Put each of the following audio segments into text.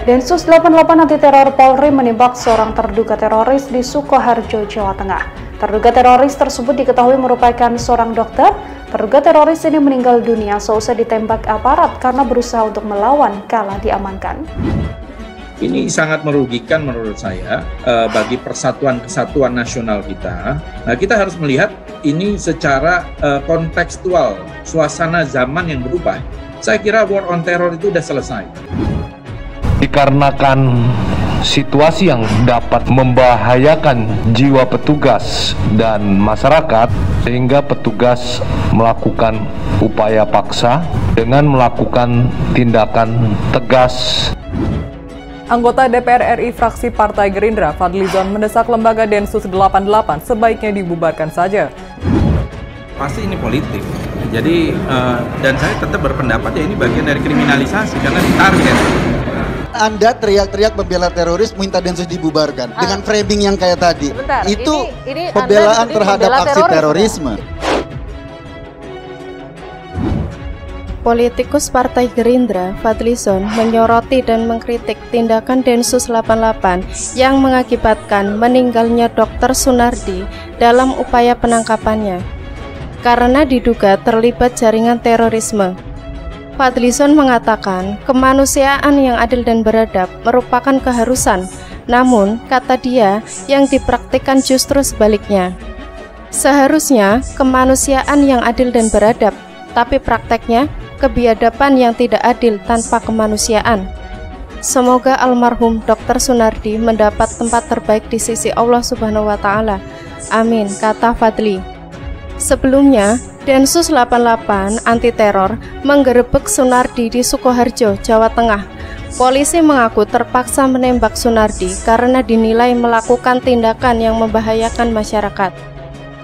Densus 88 anti teror Polri menembak seorang terduga teroris di Sukoharjo, Jawa Tengah. Terduga teroris tersebut diketahui merupakan seorang dokter. Terduga teroris ini meninggal dunia seusai ditembak aparat karena berusaha untuk melawan kala diamankan. Ini sangat merugikan menurut saya bagi persatuan kesatuan nasional kita. Nah, kita harus melihat ini secara kontekstual, suasana zaman yang berubah. Saya kira war on terror itu sudah selesai. Dikarenakan situasi yang dapat membahayakan jiwa petugas dan masyarakat, sehingga petugas melakukan upaya paksa dengan melakukan tindakan tegas. Anggota DPR RI fraksi Partai Gerindra, Fadlizon, mendesak lembaga Densus 88 sebaiknya dibubarkan saja. Pasti ini politik. Jadi, dan saya tetap berpendapat ya ini bagian dari kriminalisasi karena ditarget. Anda teriak-teriak membela teroris, minta Densus dibubarkan dengan framing yang kayak tadi. Sebentar, itu ini pembelaan terhadap aksi terorisme. Politikus Partai Gerindra, Fadlizon, menyoroti dan mengkritik tindakan Densus 88 yang mengakibatkan meninggalnya Dr. Sunardi dalam upaya penangkapannya karena diduga terlibat jaringan terorisme. Fadlizon mengatakan kemanusiaan yang adil dan beradab merupakan keharusan, namun kata dia yang dipraktikkan justru sebaliknya. Seharusnya kemanusiaan yang adil dan beradab, tapi prakteknya kebiadaban yang tidak adil tanpa kemanusiaan. Semoga almarhum Dr. Sunardi mendapat tempat terbaik di sisi Allah Subhanahu wa Ta'ala. Amin, kata Fadli. Sebelumnya, Densus 88 anti teror menggerebek Sunardi di Sukoharjo, Jawa Tengah. Polisi mengaku terpaksa menembak Sunardi karena dinilai melakukan tindakan yang membahayakan masyarakat.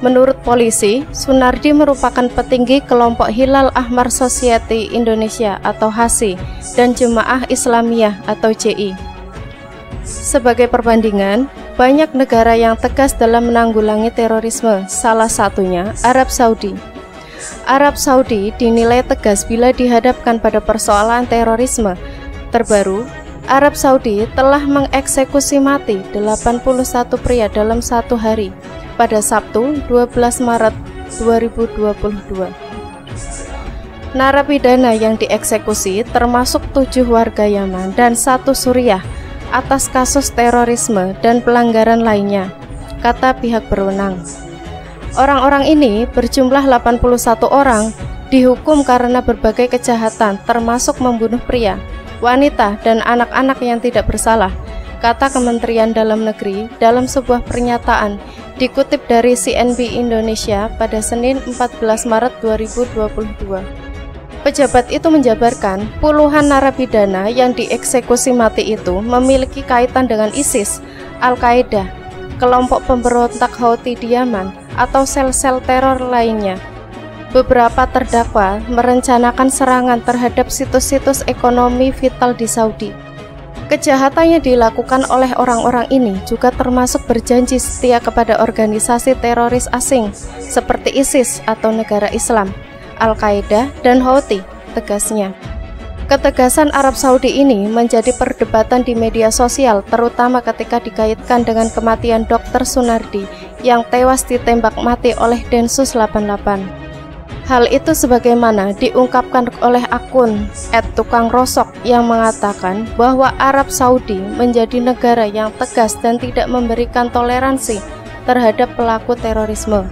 Menurut polisi, Sunardi merupakan petinggi kelompok Hilal Ahmar Society Indonesia atau HASI dan Jemaah Islamiyah atau JI. Sebagai perbandingan, banyak negara yang tegas dalam menanggulangi terorisme, salah satunya Arab Saudi. Arab Saudi dinilai tegas bila dihadapkan pada persoalan terorisme. Terbaru, Arab Saudi telah mengeksekusi mati 81 pria dalam satu hari pada Sabtu 12 Maret 2022. Narapidana yang dieksekusi termasuk 7 warga Yaman dan 1 Suriah atas kasus terorisme dan pelanggaran lainnya, kata pihak berwenang. Orang-orang ini berjumlah 81 orang dihukum karena berbagai kejahatan termasuk membunuh pria, wanita, dan anak-anak yang tidak bersalah, kata Kementerian Dalam Negeri dalam sebuah pernyataan dikutip dari CNB Indonesia pada Senin 14 Maret 2022. Pejabat itu menjabarkan puluhan narapidana yang dieksekusi mati itu memiliki kaitan dengan ISIS, Al-Qaeda, kelompok pemberontak Houthi di Yaman, atau sel-sel teror lainnya. Beberapa terdakwa merencanakan serangan terhadap situs-situs ekonomi vital di Saudi. Kejahatan yang dilakukan oleh orang-orang ini juga termasuk berjanji setia kepada organisasi teroris asing seperti ISIS atau negara Islam, Al-Qaeda, dan Houthi, tegasnya. Ketegasan Arab Saudi ini menjadi perdebatan di media sosial, terutama ketika dikaitkan dengan kematian Dr. Sunardi yang tewas ditembak mati oleh Densus 88. Hal itu sebagaimana diungkapkan oleh akun @tukangrosok yang mengatakan bahwa Arab Saudi menjadi negara yang tegas dan tidak memberikan toleransi terhadap pelaku terorisme.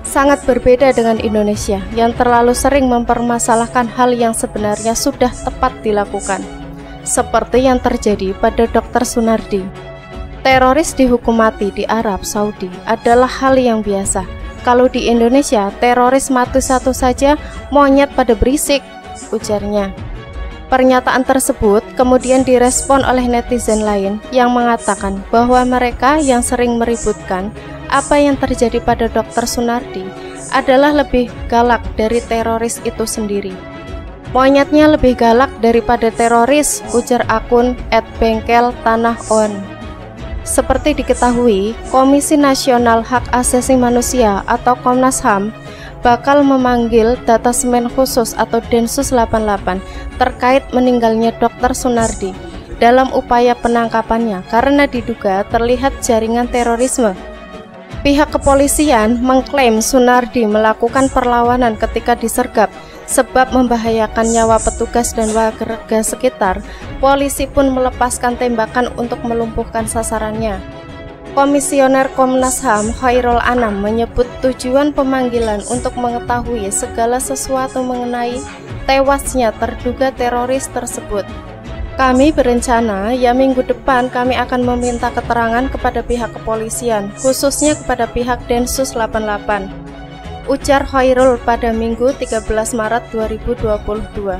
Sangat berbeda dengan Indonesia yang terlalu sering mempermasalahkan hal yang sebenarnya sudah tepat dilakukan, seperti yang terjadi pada Dr. Sunardi. Teroris dihukum mati di Arab Saudi adalah hal yang biasa. Kalau di Indonesia, teroris mati satu saja, monyet pada berisik, ujarnya. Pernyataan tersebut kemudian direspon oleh netizen lain yang mengatakan bahwa mereka yang sering meributkan apa yang terjadi pada Dr. Sunardi adalah lebih galak dari teroris itu sendiri. Monyetnya lebih galak daripada teroris, ujar akun @bengkeltanahon. Seperti diketahui, Komisi Nasional Hak Asasi Manusia atau Komnas HAM bakal memanggil Datasemen Khusus atau Densus 88 terkait meninggalnya Dr. Sunardi. dalam upaya penangkapannya karena diduga terlihat jaringan terorisme. Pihak kepolisian mengklaim Sunardi melakukan perlawanan ketika disergap sebab membahayakan nyawa petugas dan warga sekitar. Polisi pun melepaskan tembakan untuk melumpuhkan sasarannya. Komisioner Komnas HAM Khairul Anam menyebut tujuan pemanggilan untuk mengetahui segala sesuatu mengenai tewasnya terduga teroris tersebut. Kami berencana minggu depan kami akan meminta keterangan kepada pihak kepolisian, khususnya kepada pihak Densus 88. Ujar Khairul pada Minggu 13 Maret 2022.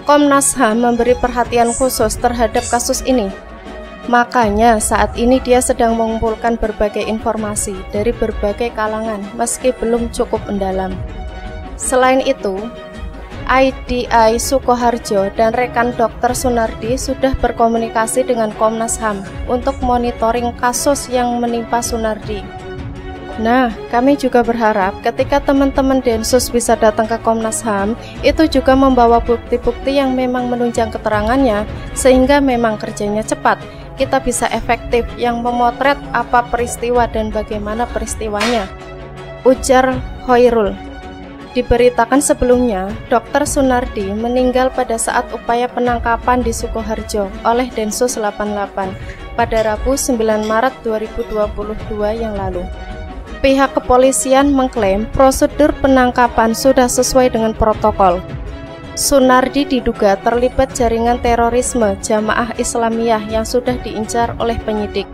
Komnas HAM memberi perhatian khusus terhadap kasus ini. Makanya saat ini dia sedang mengumpulkan berbagai informasi dari berbagai kalangan meski belum cukup mendalam. Selain itu, IDI Sukoharjo dan rekan Dr. Sunardi sudah berkomunikasi dengan Komnas HAM untuk monitoring kasus yang menimpa Sunardi. Nah, kami juga berharap ketika teman-teman Densus bisa datang ke Komnas HAM, itu juga membawa bukti-bukti yang memang menunjang keterangannya, sehingga memang kerjanya cepat, kita bisa efektif yang memotret apa peristiwa dan bagaimana peristiwanya. Ujar Khairul. Diberitakan sebelumnya, Dr. Sunardi meninggal pada saat upaya penangkapan di Sukoharjo oleh Densus 88 pada Rabu 9 Maret 2022 yang lalu. Pihak kepolisian mengklaim prosedur penangkapan sudah sesuai dengan protokol. Sunardi diduga terlibat jaringan terorisme Jamaah Islamiyah yang sudah diincar oleh penyidik.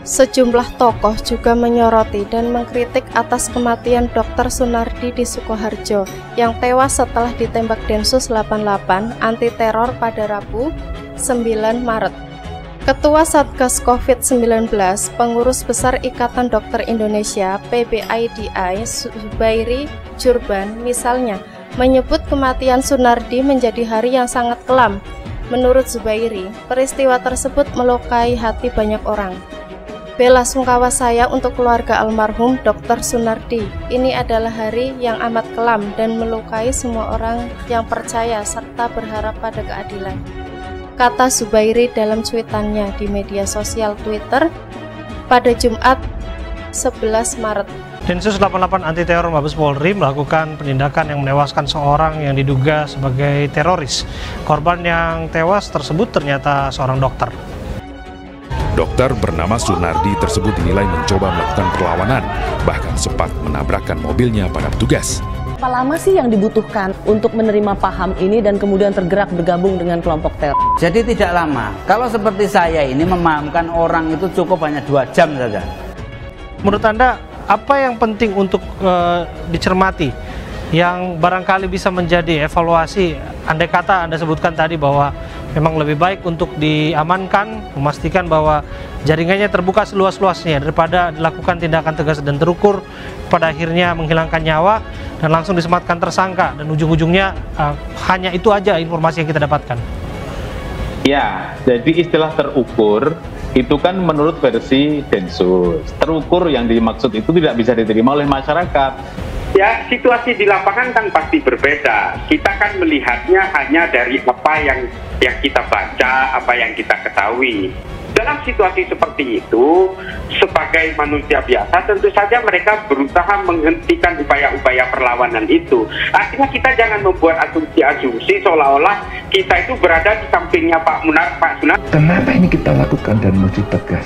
Sejumlah tokoh juga menyoroti dan mengkritik atas kematian Dr. Sunardi di Sukoharjo yang tewas setelah ditembak Densus 88 anti teror pada Rabu 9 Maret. Ketua Satgas COVID-19, Pengurus Besar Ikatan Dokter Indonesia (PBIDI) Zubairi Jurban misalnya menyebut kematian Sunardi menjadi hari yang sangat kelam. Menurut Zubairi, peristiwa tersebut melukai hati banyak orang. Bela sungkawa saya untuk keluarga almarhum Dr. Sunardi. Ini adalah hari yang amat kelam dan melukai semua orang yang percaya serta berharap pada keadilan, kata Zubairi dalam cuitannya di media sosial Twitter pada Jumat 11 Maret. Densus 88 anti teror Mabes Polri melakukan penindakan yang menewaskan seorang yang diduga sebagai teroris. Korban yang tewas tersebut ternyata seorang dokter. Dokter bernama Sunardi tersebut dinilai mencoba melakukan perlawanan, bahkan sempat menabrakkan mobilnya pada petugas. Berapa lama sih yang dibutuhkan untuk menerima paham ini dan kemudian tergerak bergabung dengan kelompok teror? Jadi tidak lama. Kalau seperti saya ini memahamkan orang itu cukup hanya 2 jam saja. Menurut Anda, apa yang penting untuk dicermati yang barangkali bisa menjadi evaluasi? Andai kata Anda sebutkan tadi bahwa memang lebih baik untuk diamankan, memastikan bahwa jaringannya terbuka seluas-luasnya daripada dilakukan tindakan tegas dan terukur pada akhirnya menghilangkan nyawa dan langsung disematkan tersangka dan ujung-ujungnya hanya itu aja informasi yang kita dapatkan. Ya, jadi istilah terukur itu kan menurut versi Densus. Terukur yang dimaksud itu tidak bisa diterima oleh masyarakat. Ya, situasi di lapangan kan pasti berbeda. Kita kan melihatnya hanya dari apa yang kita baca, apa yang kita ketahui. Dalam situasi seperti itu, sebagai manusia biasa, tentu saja mereka berusaha menghentikan upaya-upaya perlawanan itu. Artinya kita jangan membuat asumsi-asumsi seolah-olah kita itu berada di sampingnya Pak Sunar. Kenapa ini kita lakukan dan mesti tegas?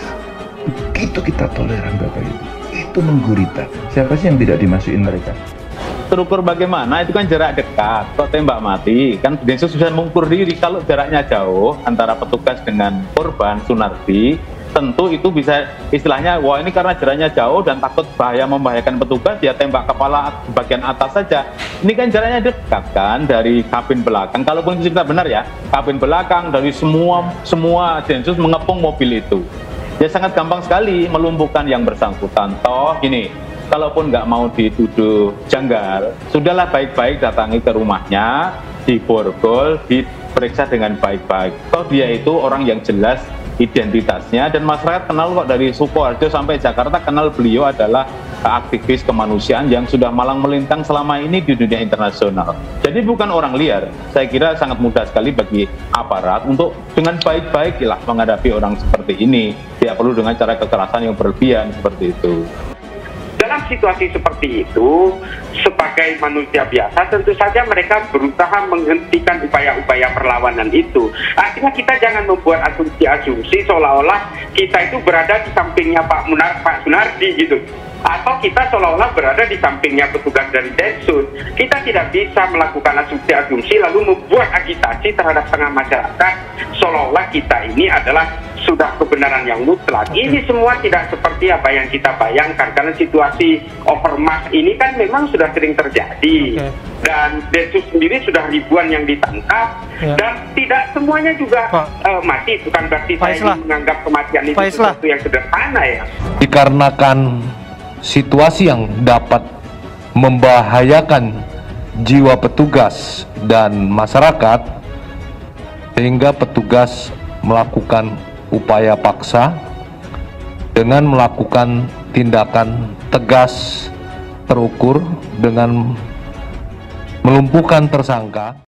Begitu kita toleran Bapak Ibu. Itu menggurita. Siapa sih yang tidak dimasukin mereka? Terukur bagaimana? Itu kan jarak dekat, kok tembak mati. Kan Densus bisa mengukur diri. Kalau jaraknya jauh antara petugas dengan korban Sunardi, tentu itu bisa istilahnya, wah ini karena jaraknya jauh dan takut membahayakan petugas, ya tembak kepala bagian atas saja. Ini kan jaraknya dekat kan dari kabin belakang. Kalaupun kita benar ya, kabin belakang dari semua Densus mengepung mobil itu. Ya sangat gampang sekali melumpuhkan yang bersangkutan. Toh gini, kalaupun nggak mau dituduh janggal, sudahlah baik-baik datangi ke rumahnya, diborgol, diperiksa dengan baik-baik. Toh dia itu orang yang jelas identitasnya dan masyarakat kenal kok, dari Sukoharjo sampai Jakarta kenal beliau adalah aktivis kemanusiaan yang sudah malang melintang selama ini di dunia internasional. Jadi bukan orang liar. Saya kira sangat mudah sekali bagi aparat untuk dengan baik-baik menghadapi orang seperti ini. Tidak perlu dengan cara kekerasan yang berlebihan seperti itu. Dalam situasi seperti itu, sebagai manusia biasa, tentu saja mereka berusaha menghentikan upaya-upaya perlawanan itu. Artinya kita jangan membuat asumsi-asumsi seolah-olah kita itu berada di sampingnya Pak Sunardi gitu. Atau kita seolah-olah berada di sampingnya petugas dari Densus. Kita tidak bisa melakukan asumsi-asumsi lalu membuat agitasi terhadap tengah masyarakat seolah-olah kita ini adalah sudah kebenaran yang mutlak. Ini semua tidak seperti apa yang kita bayangkan karena situasi overmass ini kan memang sudah sering terjadi. Dan Densus sendiri sudah ribuan yang ditangkap dan tidak semuanya juga mati. Bukan berarti saya menganggap kematian itu sesuatu yang sederhana ya. Dikarenakan situasi yang dapat membahayakan jiwa petugas dan masyarakat, sehingga petugas melakukan upaya paksa dengan melakukan tindakan tegas terukur dengan melumpuhkan tersangka.